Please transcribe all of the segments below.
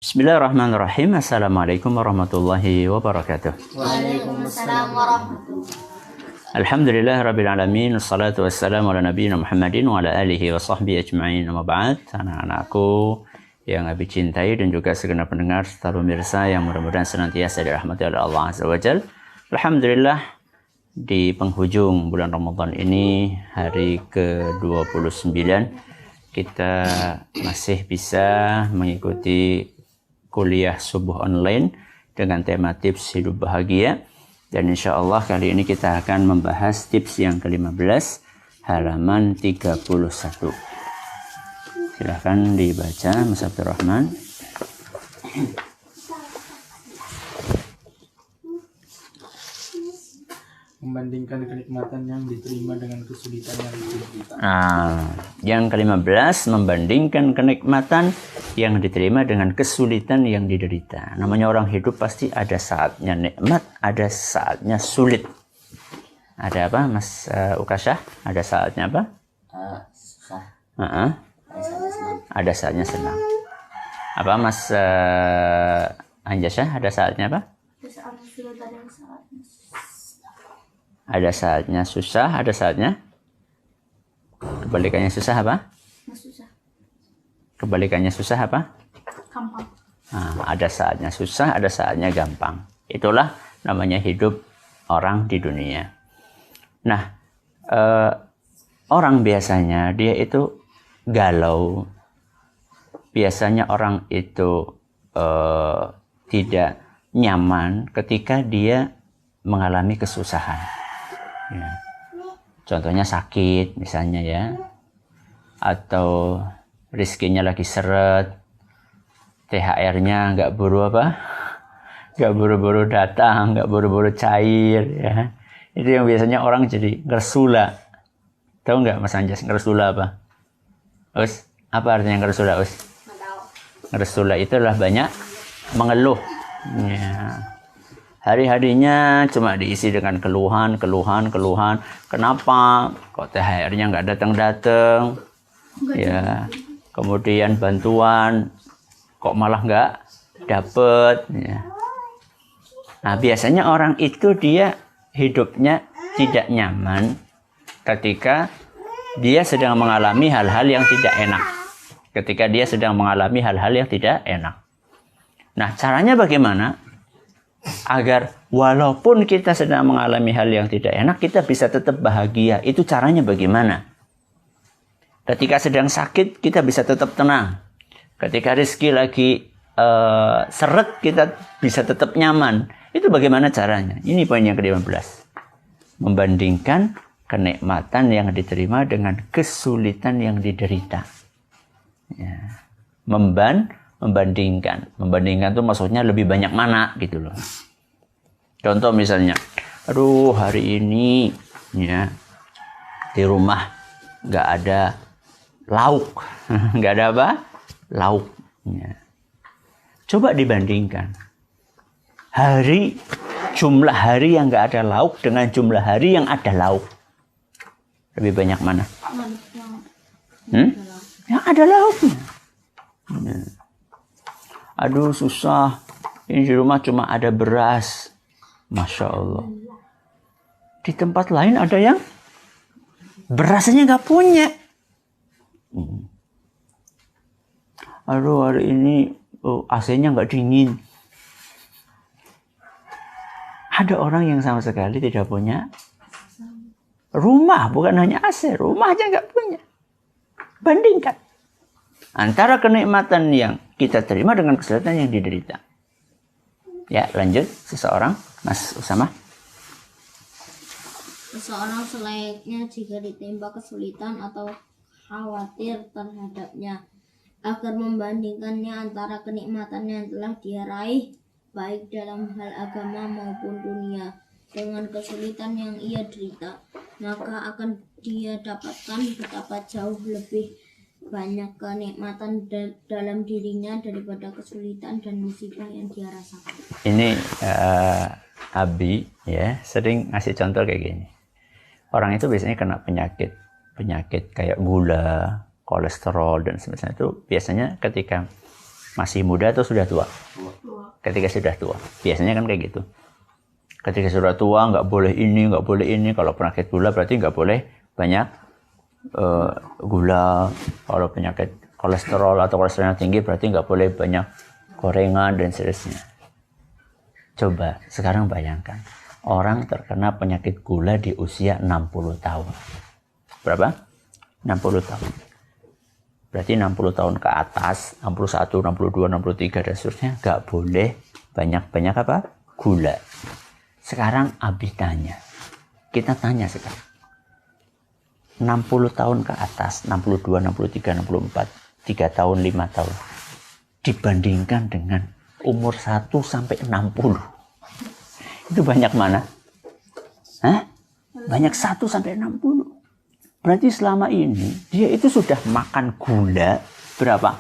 Bismillahirrahmanirrahim. Assalamualaikum warahmatullahi wabarakatuh. Waalaikumsalam warahmatullahi. Alhamdulillah rabbil alamin. Wassalatu wassalamu ala nabiyina Muhammadin wa ala alihi wa sahbihi ajma'in. Amma ba'd. Anak-anakku yang Abi cintai dan juga segenap pendengar serta pemirsa yang mudah-mudahan senantiasa dirahmati oleh Allah Azza wa Jalla. Alhamdulillah di penghujung bulan Ramadan ini, hari ke-29, kita masih bisa mengikuti kuliah subuh online dengan tema tips hidup bahagia, dan insya Allah kali ini kita akan membahas tips yang ke-15 halaman 31. Silahkan dibaca Mas Abdurrahman. Membandingkan kenikmatan yang diterima dengan kesulitan yang diderita. Yang ke-15, membandingkan kenikmatan yang diterima dengan kesulitan yang diderita. Namanya orang hidup pasti ada saatnya nikmat, ada saatnya sulit. Ada apa, Mas Ukasyah? Ada saatnya apa? Susah. Ada saatnya senang. Apa, Mas Anjasyah? Ada saatnya apa? Ada saatnya susah, ada saatnya kebalikannya susah apa? Susah. Kebalikannya susah apa? Gampang. Ada saatnya susah, ada saatnya gampang. Itulah namanya hidup orang di dunia. Nah, orang biasanya dia itu galau. Biasanya orang itu tidak nyaman ketika dia mengalami kesusahan. Ya. Contohnya sakit misalnya ya, atau rezekinya lagi seret, THR-nya nggak buru-buru datang, nggak buru-buru cair ya. Itu yang biasanya orang jadi ngersula. Tahu nggak Mas Anjas ngersula apa? Us, apa artinya ngersula, Us? Ngersula itu adalah banyak mengeluh. Ya. Hari-harinya cuma diisi dengan keluhan. Kenapa kok THR-nya nggak datang? Ya, kemudian bantuan kok malah nggak dapet. Ya. Nah, biasanya orang itu dia hidupnya tidak nyaman ketika dia sedang mengalami hal-hal yang tidak enak. Nah, caranya bagaimana? Agar walaupun kita sedang mengalami hal yang tidak enak, kita bisa tetap bahagia. Itu caranya bagaimana? Ketika sedang sakit, kita bisa tetap tenang. Ketika rezeki lagi seret, kita bisa tetap nyaman. Itu bagaimana caranya? Ini poin yang ke-15. Membandingkan kenikmatan yang diterima dengan kesulitan yang diderita. Ya. Membandingkan itu maksudnya lebih banyak mana gitu loh. Contoh misalnya, aduh hari ini ya di rumah nggak ada lauk, nggak ada apa? Lauk. Ya. Coba dibandingkan jumlah hari yang nggak ada lauk dengan jumlah hari yang ada lauk. Lebih banyak mana? Yang ada lauknya. Ya. Aduh susah, ini di rumah cuma ada beras. Masya Allah. Di tempat lain ada yang berasnya nggak punya. Aduh hari ini AC-nya nggak dingin. Ada orang yang sama sekali tidak punya rumah, bukan hanya AC, rumah aja nggak punya. Bandingkan antara kenikmatan yang kita terima dengan kesulitan yang diderita. Ya, lanjut. Seseorang, Mas Usama. Seseorang selayaknya jika ditimpa kesulitan atau khawatir terhadapnya, agar membandingkannya antara kenikmatan yang telah dia raih, baik dalam hal agama maupun dunia, dengan kesulitan yang ia derita, maka akan dia dapatkan betapa jauh lebih banyak kenikmatan dalam dirinya daripada kesulitan dan musibah yang dia rasakan. Ini Abi ya sering ngasih contoh kayak gini. Orang itu biasanya kena penyakit kayak gula, kolesterol dan sebagainya, itu biasanya ketika Masih muda atau sudah tua? Ketika sudah tua. Biasanya kan kayak gitu. Ketika sudah tua nggak boleh ini, nggak boleh ini. Kalau penyakit gula berarti nggak boleh banyak gula. Kalau penyakit kolesterol atau kolesterolnya tinggi berarti nggak boleh banyak gorengan dan seterusnya. Coba sekarang bayangkan orang terkena penyakit gula di usia 60 tahun. Berapa? 60 tahun. Berarti 60 tahun ke atas, 61, 62, 63 dan seterusnya nggak boleh banyak-banyak apa? Gula. Sekarang Abi tanya. Kita tanya sekarang. 60 tahun ke atas, 62, 63, 64, 3 tahun, 5 tahun. Dibandingkan dengan umur 1 sampai 60. Itu banyak mana? Hah? Banyak 1 sampai 60. Berarti selama ini dia itu sudah makan gula berapa?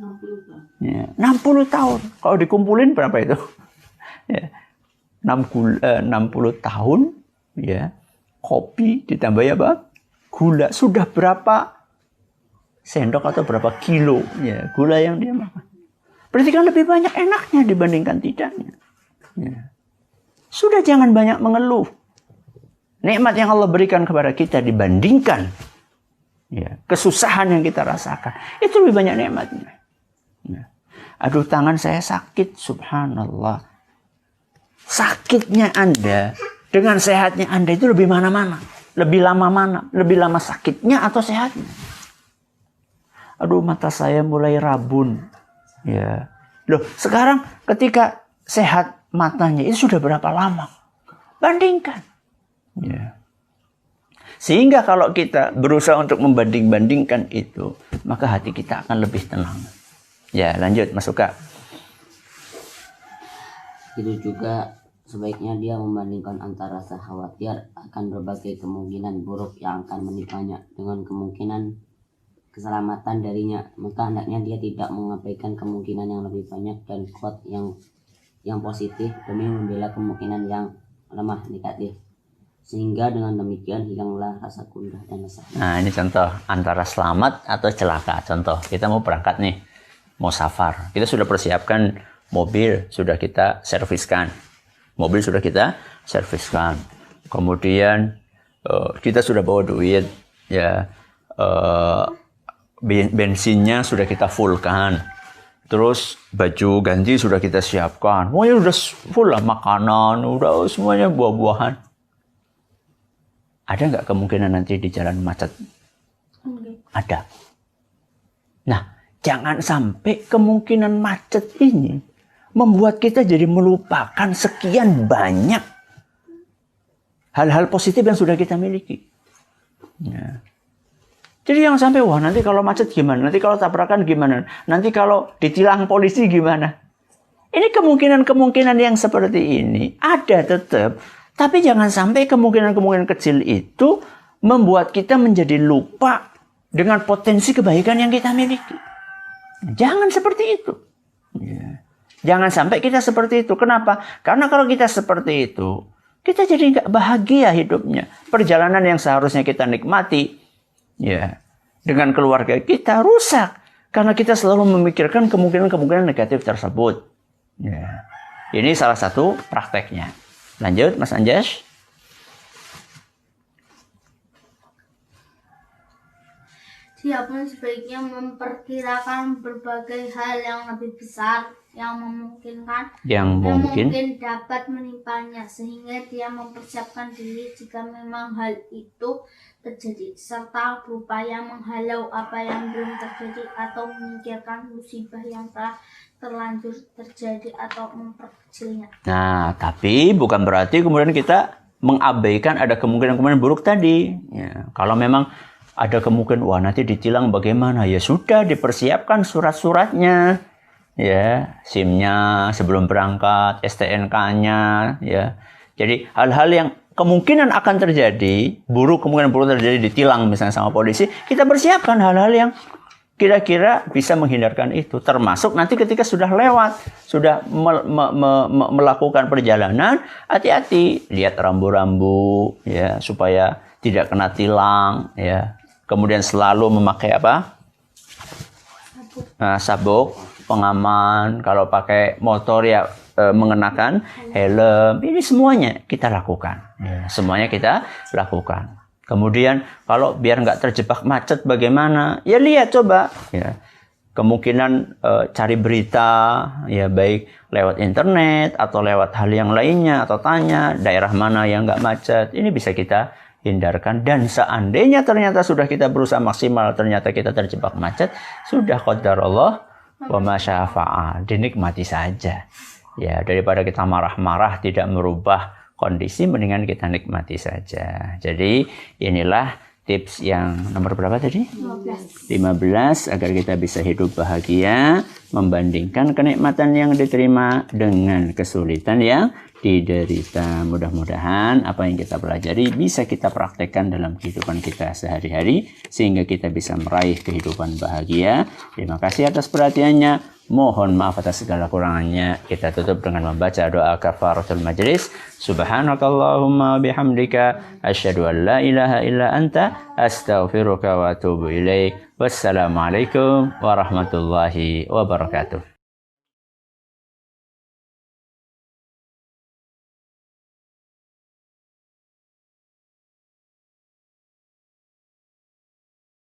60 tahun. Ya, 60 tahun. Kalau dikumpulin berapa itu? Ya, 60 tahun ya. Kopi ditambah apa? Gula. Sudah berapa sendok atau berapa kilo ya gula yang dia makan? Berarti kan lebih banyak enaknya dibandingkan tidaknya. Ya. Sudah jangan banyak mengeluh. Nikmat yang Allah berikan kepada kita dibandingkan ya, kesusahan yang kita rasakan. Itu lebih banyak nikmatnya. Ya. Aduh tangan saya sakit, subhanallah. Sakitnya Anda dengan sehatnya Anda itu lebih mana-mana. Lebih lama mana? Lebih lama sakitnya atau sehatnya? Aduh mata saya mulai rabun. Ya. Loh sekarang ketika sehat matanya itu sudah berapa lama? Bandingkan. Ya. Sehingga kalau kita berusaha untuk membanding-bandingkan itu, maka hati kita akan lebih tenang. Ya, lanjut Mas Suka. Itu juga sebaiknya dia membandingkan antara rasa khawatir akan berbagai kemungkinan buruk yang akan menimpanya dengan kemungkinan keselamatan darinya. Maka hendaknya dia tidak mengabaikan kemungkinan yang lebih banyak dan kuat yang positif demi membela kemungkinan yang lemah negatif. Sehingga dengan demikian hilanglah rasa gundah dan resah. Nah ini contoh antara selamat atau celaka. Contoh kita mau berangkat nih, mau safar. Kita sudah persiapkan mobil, sudah kita serviskan. Mobil sudah kita serviskan. Kemudian kita sudah bawa duit, ya bensinnya sudah kita fullkan. Terus baju ganti sudah kita siapkan. Semuanya udah full lah, makanan, udah semuanya buah-buahan. Ada nggak kemungkinan nanti di jalan macet? Ada. Nah, jangan sampai kemungkinan macet ini membuat kita jadi melupakan sekian banyak hal-hal positif yang sudah kita miliki. Ya. Jadi jangan sampai, wah nanti kalau macet gimana? Nanti kalau tabrakan gimana? Nanti kalau ditilang polisi gimana? Ini kemungkinan-kemungkinan yang seperti ini ada tetap. Tapi jangan sampai kemungkinan-kemungkinan kecil itu membuat kita menjadi lupa dengan potensi kebaikan yang kita miliki. Jangan seperti itu. Ya. Jangan sampai kita seperti itu. Kenapa? Karena kalau kita seperti itu, kita jadi nggak bahagia hidupnya. Perjalanan yang seharusnya kita nikmati, ya, dengan keluarga kita rusak. Karena kita selalu memikirkan kemungkinan-kemungkinan negatif tersebut. Ya. Ini salah satu prakteknya. Lanjut, Mas Anjas. Dia pun sebaiknya memperkirakan berbagai hal yang lebih besar yang mungkin dapat menimpanya, sehingga dia mempersiapkan diri jika memang hal itu terjadi, serta berupaya menghalau apa yang belum terjadi atau memikirkan musibah yang telah terlanjur terjadi atau memperkecilnya. Nah, tapi bukan berarti kemudian kita mengabaikan ada kemungkinan-kemungkinan buruk tadi. Ya, kalau memang ada kemungkinan, wah nanti ditilang bagaimana? Ya sudah, dipersiapkan surat-suratnya. Ya, SIM-nya sebelum berangkat, STNK-nya, ya. Jadi hal-hal yang kemungkinan akan terjadi, kemungkinan buruk terjadi, ditilang misalnya sama polisi, kita persiapkan hal-hal yang kira-kira bisa menghindarkan itu. Termasuk nanti ketika sudah lewat, sudah melakukan perjalanan, hati-hati, lihat rambu-rambu, ya, supaya tidak kena tilang, ya. Kemudian selalu memakai apa? Sabuk. pengaman, kalau pakai motor ya mengenakan helm. Ini semuanya kita lakukan. Ya, semuanya kita lakukan. Kemudian kalau biar nggak terjebak macet bagaimana? Ya lihat coba. Ya. Kemungkinan cari berita ya baik lewat internet atau lewat hal yang lainnya atau tanya daerah mana yang nggak macet. Ini bisa kita hindarkan, dan seandainya ternyata sudah kita berusaha maksimal ternyata kita terjebak macet, sudah qadarullah wa ma syaa fa'al, dinikmati saja. Ya, daripada kita marah-marah tidak merubah kondisi, mendingan kita nikmati saja. Jadi inilah tips yang nomor berapa tadi? 15 agar kita bisa hidup bahagia, membandingkan kenikmatan yang diterima dengan kesulitan yang diderita. Mudah-mudahan apa yang kita pelajari bisa kita praktekkan dalam kehidupan kita sehari-hari sehingga kita bisa meraih kehidupan bahagia. Terima kasih atas perhatiannya. Mohon maaf atas segala kurangannya. Kita tutup dengan membaca doa kafaratul majlis. Subhanakallahumma bihamdika asyhadu an la ilaha illa anta astaghfiruka wa atubu ilaik. Wassalamualaikum warahmatullahi wabarakatuh.